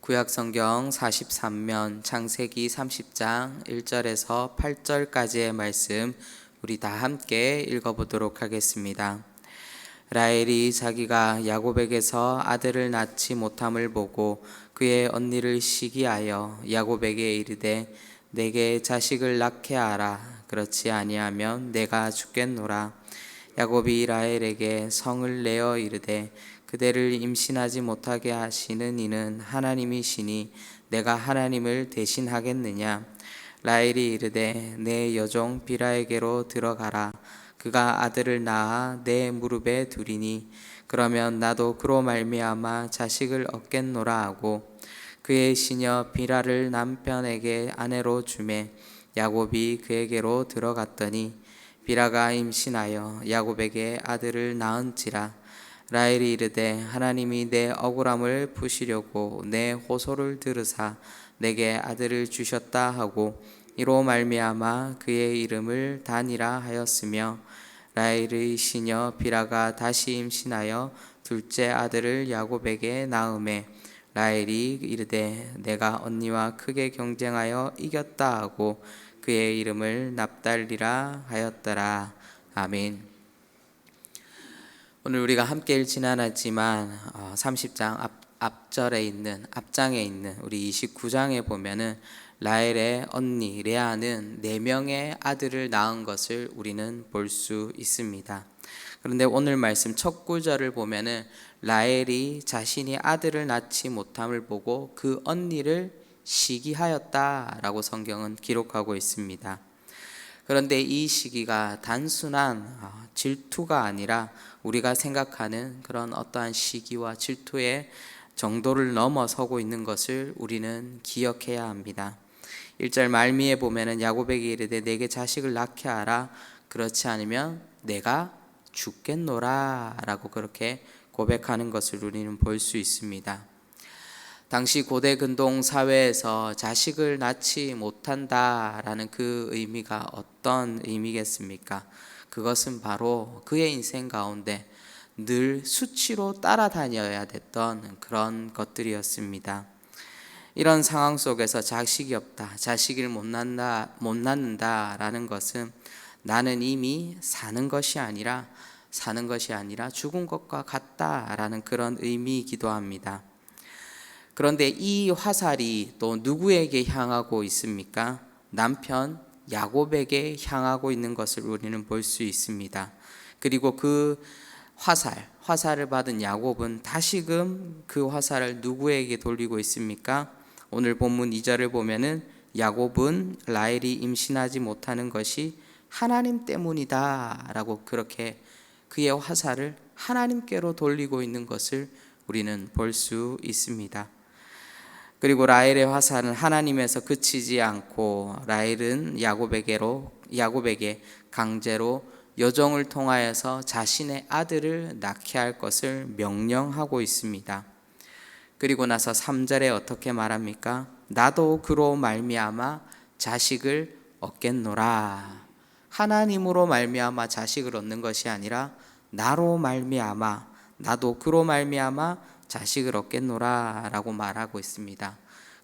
구약성경 43면 창세기 30장 1절에서 8절까지의 말씀 우리 다 함께 읽어보도록 하겠습니다. 라헬이 자기가 야곱에게서 아들을 낳지 못함을 보고 그의 언니를 시기하여 야곱에게 이르되 내게 자식을 낳게 하라. 그렇지 아니하면 내가 죽겠노라. 야곱이 라헬에게 성을 내어 이르되 그대를 임신하지 못하게 하시는 이는 하나님이시니 내가 하나님을 대신하겠느냐. 라헬이 이르되 내 여종 비라에게로 들어가라. 그가 아들을 낳아 내 무릎에 두리니 그러면 나도 그로 말미암아 자식을 얻겠노라 하고 그의 시녀 비라를 남편에게 아내로 주매 야곱이 그에게로 들어갔더니 비라가 임신하여 야곱에게 아들을 낳은지라. 라헬이 이르되 하나님이 내 억울함을 푸시려고 내 호소를 들으사 내게 아들을 주셨다 하고 이로 말미암아 그의 이름을 단이라 하였으며 라헬의 시녀 비라가 다시 임신하여 둘째 아들을 야곱에게 낳음에 라헬이 이르되 내가 언니와 크게 경쟁하여 이겼다 하고 그의 이름을 납달리라 하였더라. 아멘. 오늘 우리가 함께 읽지는 않았지만 30장 앞장에 있는 우리 29장에 보면은 라헬의 언니 레아는 4명의 아들을 낳은 것을 우리는 볼 수 있습니다. 그런데 오늘 말씀 첫 구절을 보면은 라헬이 자신이 아들을 낳지 못함을 보고 그 언니를 시기하였다라고 성경은 기록하고 있습니다. 그런데 이 시기가 단순한 질투가 아니라 우리가 생각하는 그런 어떠한 시기와 질투의 정도를 넘어서고 있는 것을 우리는 기억해야 합니다. 1절 말미에 보면은 야곱에게 이르되 내게 자식을 낳게 하라. 그렇지 않으면 내가 죽겠노라 라고 그렇게 고백하는 것을 우리는 볼 수 있습니다. 당시 고대 근동 사회에서 자식을 낳지 못한다라는 그 의미가 어떤 의미겠습니까? 그것은 바로 그의 인생 가운데 늘 수치로 따라다녀야 됐던 그런 것들이었습니다. 이런 상황 속에서 자식이 없다, 자식을 못 낳는다라는 것은 나는 이미 사는 것이 아니라 죽은 것과 같다라는 그런 의미이기도 합니다. 그런데 이 화살이 또 누구에게 향하고 있습니까? 남편 야곱에게 향하고 있는 것을 우리는 볼 수 있습니다. 그리고 그 화살을 받은 야곱은 다시금 그 화살을 누구에게 돌리고 있습니까? 오늘 본문 2절을 보면은 야곱은 라헬이 임신하지 못하는 것이 하나님 때문이다 라고 그렇게 그의 화살을 하나님께로 돌리고 있는 것을 우리는 볼 수 있습니다. 그리고 라헬의 화살은 하나님에서 그치지 않고 라헬은 야곱에게 강제로 여종을 통하여서 자신의 아들을 낳게 할 것을 명령하고 있습니다. 그리고 나서 3절에 어떻게 말합니까? 나도 그로 말미암아 자식을 얻겠노라. 하나님으로 말미암아 자식을 얻는 것이 아니라 나로 말미암아, 나도 그로 말미암아 자식을 얻겠노라 라고 말하고 있습니다.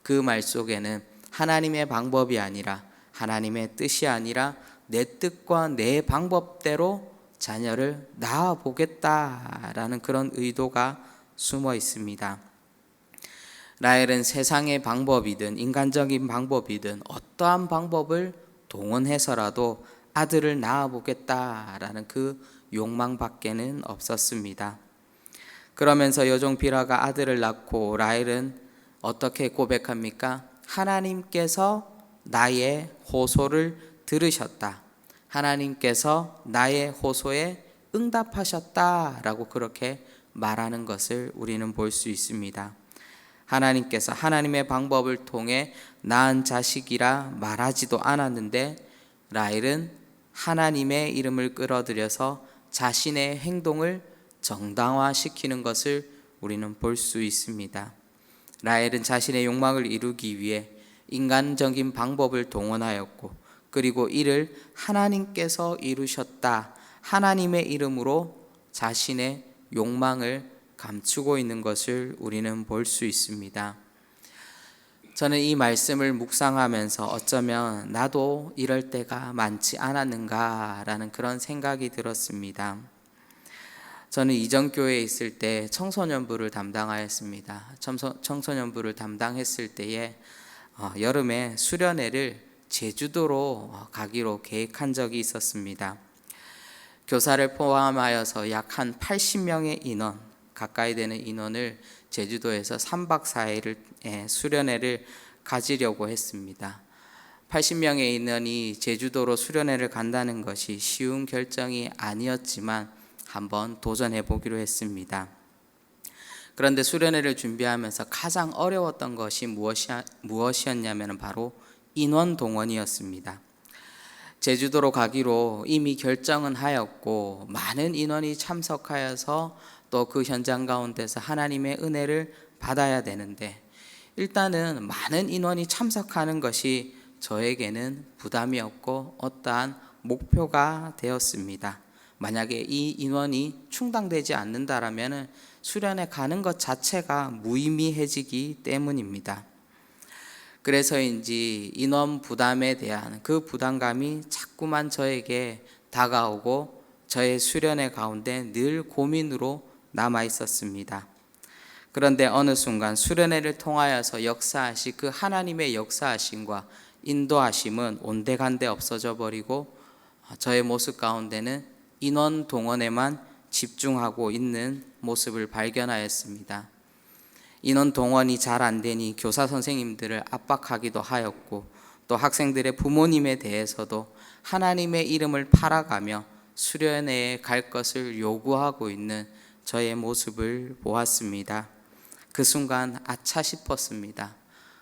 그 말 속에는 하나님의 방법이 아니라 하나님의 뜻이 아니라 내 뜻과 내 방법대로 자녀를 낳아보겠다라는 그런 의도가 숨어 있습니다. 라헬은 세상의 방법이든 인간적인 방법이든 어떠한 방법을 동원해서라도 아들을 낳아보겠다라는 그 욕망밖에는 없었습니다. 그러면서 여종 비라가 아들을 낳고 라헬은 어떻게 고백합니까? 하나님께서 나의 호소를 들으셨다. 하나님께서 나의 호소에 응답하셨다라고 그렇게 말하는 것을 우리는 볼 수 있습니다. 하나님께서 하나님의 방법을 통해 낳은 자식이라 말하지도 않았는데 라헬은 하나님의 이름을 끌어들여서 자신의 행동을 정당화시키는 것을 우리는 볼 수 있습니다. 라헬은 자신의 욕망을 이루기 위해 인간적인 방법을 동원하였고 그리고 이를 하나님께서 이루셨다. 하나님의 이름으로 자신의 욕망을 감추고 있는 것을 우리는 볼 수 있습니다. 저는 이 말씀을 묵상하면서 어쩌면 나도 이럴 때가 많지 않았는가라는 그런 생각이 들었습니다. 저는 이전 교회에 있을 때 청소년부를 담당하였습니다. 청소년부를 담당했을 때에 여름에 수련회를 제주도로 가기로 계획한 적이 있었습니다. 교사를 포함하여서 약 한 80명의 인원, 가까이 되는 인원을 제주도에서 3박 4일을 수련회를 가지려고 했습니다. 80명의 인원이 제주도로 수련회를 간다는 것이 쉬운 결정이 아니었지만 한번 도전해 보기로 했습니다. 그런데 수련회를 준비하면서 가장 어려웠던 것이 무엇이었냐면 바로 인원 동원이었습니다. 제주도로 가기로 이미 결정은 하였고 많은 인원이 참석하여서 또 그 현장 가운데서 하나님의 은혜를 받아야 되는데 일단은 많은 인원이 참석하는 것이 저에게는 부담이었고 어떠한 목표가 되었습니다. 만약에 이 인원이 충당되지 않는다라면 수련회 가는 것 자체가 무의미해지기 때문입니다. 그래서인지 인원 부담에 대한 그 부담감이 자꾸만 저에게 다가오고 저의 수련회 가운데 늘 고민으로 남아 있었습니다. 그런데 어느 순간 수련회를 통하여서 역사하신 그 하나님의 역사하심과 인도하심은 온데간데 없어져 버리고 저의 모습 가운데는 인원 동원에만 집중하고 있는 모습을 발견하였습니다. 인원 동원이 잘 안 되니 교사 선생님들을 압박하기도 하였고 또 학생들의 부모님에 대해서도 하나님의 이름을 팔아가며 수련회에 갈 것을 요구하고 있는 저의 모습을 보았습니다. 그 순간 아차 싶었습니다.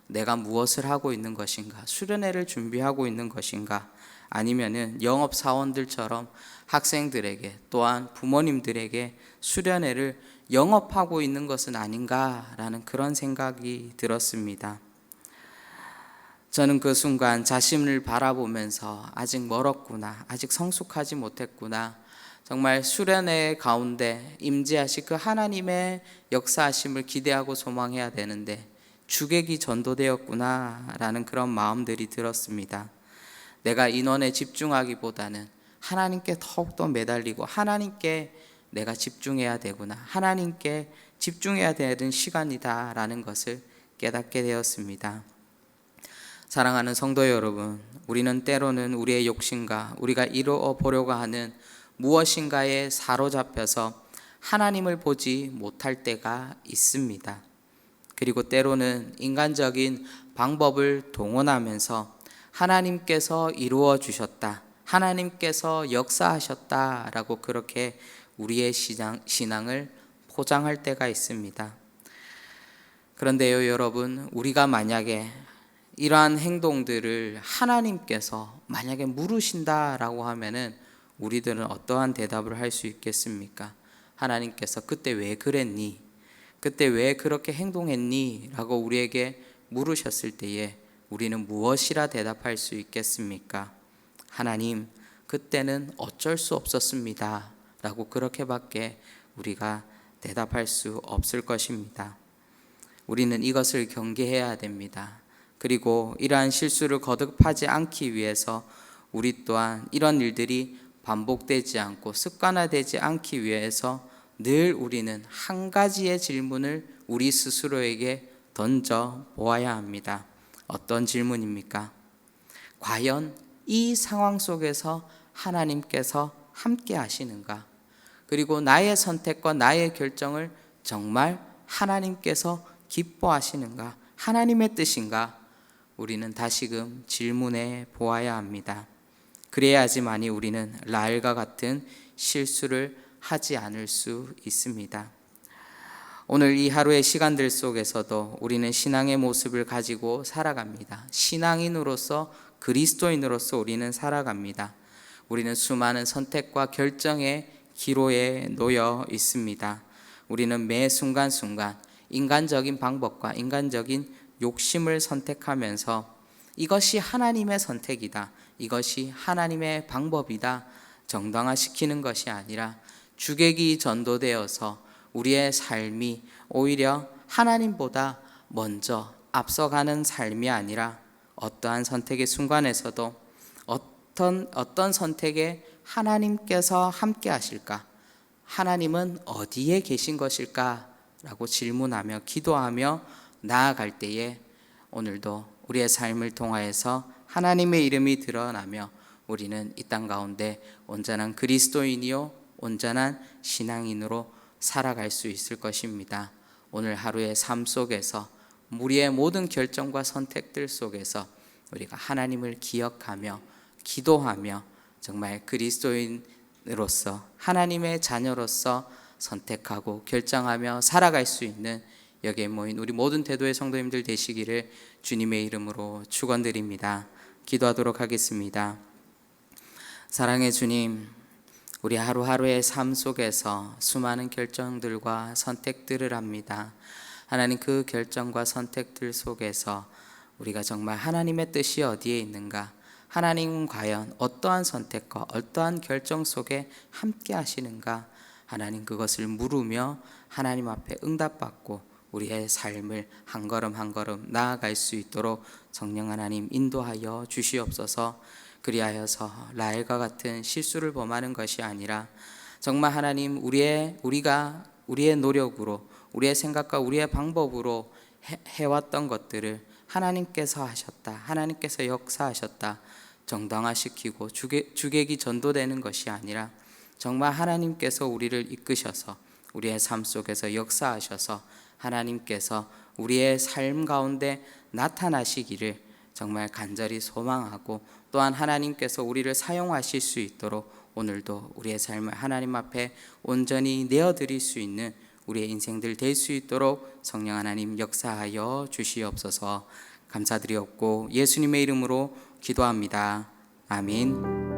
내가 무엇을 하고 있는 것인가? 수련회를 준비하고 있는 것인가? 아니면은 영업사원들처럼 학생들에게 또한 부모님들에게 수련회를 영업하고 있는 것은 아닌가라는 그런 생각이 들었습니다. 저는 그 순간 자신을 바라보면서 아직 멀었구나, 아직 성숙하지 못했구나, 정말 수련회 가운데 임재하실 그 하나님의 역사하심을 기대하고 소망해야 되는데 주객이 전도되었구나라는 그런 마음들이 들었습니다. 내가 인원에 집중하기보다는 하나님께 더욱더 매달리고 하나님께 내가 집중해야 되구나, 하나님께 집중해야 되는 시간이다라는 것을 깨닫게 되었습니다. 사랑하는 성도 여러분, 우리는 때로는 우리의 욕심과 우리가 이루어 보려고 하는 무엇인가에 사로잡혀서 하나님을 보지 못할 때가 있습니다. 그리고 때로는 인간적인 방법을 동원하면서 하나님께서 이루어 주셨다, 하나님께서 역사하셨다라고 그렇게 우리의 신앙을 포장할 때가 있습니다. 그런데요, 여러분, 우리가 만약에 이러한 행동들을 하나님께서 만약에 물으신다라고 하면은 우리들은 어떠한 대답을 할 수 있겠습니까? 하나님께서 그때 왜 그랬니? 그때 왜 그렇게 행동했니? 라고 우리에게 물으셨을 때에 우리는 무엇이라 대답할 수 있겠습니까? 하나님, 그때는 어쩔 수 없었습니다 라고 그렇게밖에 우리가 대답할 수 없을 것입니다. 우리는 이것을 경계해야 됩니다. 그리고 이러한 실수를 거듭하지 않기 위해서 우리 또한 이런 일들이 반복되지 않고 습관화되지 않기 위해서 늘 우리는 한 가지의 질문을 우리 스스로에게 던져 보아야 합니다. 어떤 질문입니까? 과연 이 상황 속에서 하나님께서 함께 하시는가? 그리고 나의 선택과 나의 결정을 정말 하나님께서 기뻐하시는가? 하나님의 뜻인가? 우리는 다시금 질문해 보아야 합니다. 그래야지만이 우리는 라헬과 같은 실수를 하지 않을 수 있습니다. 오늘 이 하루의 시간들 속에서도 우리는 신앙의 모습을 가지고 살아갑니다. 신앙인으로서, 그리스도인으로서 우리는 살아갑니다. 우리는 수많은 선택과 결정의 기로에 놓여 있습니다. 우리는 매 순간순간 인간적인 방법과 인간적인 욕심을 선택하면서 이것이 하나님의 선택이다, 이것이 하나님의 방법이다 정당화시키는 것이 아니라 주객이 전도되어서 우리의 삶이 오히려 하나님보다 먼저 앞서가는 삶이 아니라 어떠한 선택의 순간에서도 어떤 선택에 하나님께서 함께 하실까? 하나님은 어디에 계신 것일까? 라고 질문하며 기도하며 나아갈 때에 오늘도 우리의 삶을 통하여서 하나님의 이름이 드러나며 우리는 이 땅 가운데 온전한 그리스도인이요 온전한 신앙인으로 살아갈 수 있을 것입니다. 오늘 하루의 삶 속에서 우리의 모든 결정과 선택들 속에서 우리가 하나님을 기억하며 기도하며 정말 그리스도인으로서 하나님의 자녀로서 선택하고 결정하며 살아갈 수 있는 여기에 모인 우리 모든 대도의 성도님들 되시기를 주님의 이름으로 축원드립니다. 기도하도록 하겠습니다. 사랑의 주님, 우리 하루하루의 삶 속에서 수많은 결정들과 선택들을 합니다. 하나님, 그 결정과 선택들 속에서 우리가 정말 하나님의 뜻이 어디에 있는가, 하나님은 과연 어떠한 선택과 어떠한 결정 속에 함께 하시는가, 하나님 그것을 물으며 하나님 앞에 응답받고 우리의 삶을 한 걸음 한 걸음 나아갈 수 있도록 성령 하나님 인도하여 주시옵소서. 그리하여서 라헬과 같은 실수를 범하는 것이 아니라 정말 하나님 우리가 우리의 노력으로 우리의 생각과 우리의 방법으로 해왔던 것들을 하나님께서 하셨다, 하나님께서 역사하셨다, 정당화시키고 주객이 전도되는 것이 아니라 정말 하나님께서 우리를 이끄셔서 우리의 삶 속에서 역사하셔서 하나님께서 우리의 삶 가운데 나타나시기를 정말 간절히 소망하고, 또한 하나님께서 우리를 사용하실 수 있도록 오늘도 우리의 삶을 하나님 앞에 온전히 내어드릴 수 있는 우리의 인생들 될 수 있도록 성령 하나님 역사하여 주시옵소서. 감사드리옵고 예수님의 이름으로 기도합니다. 아멘.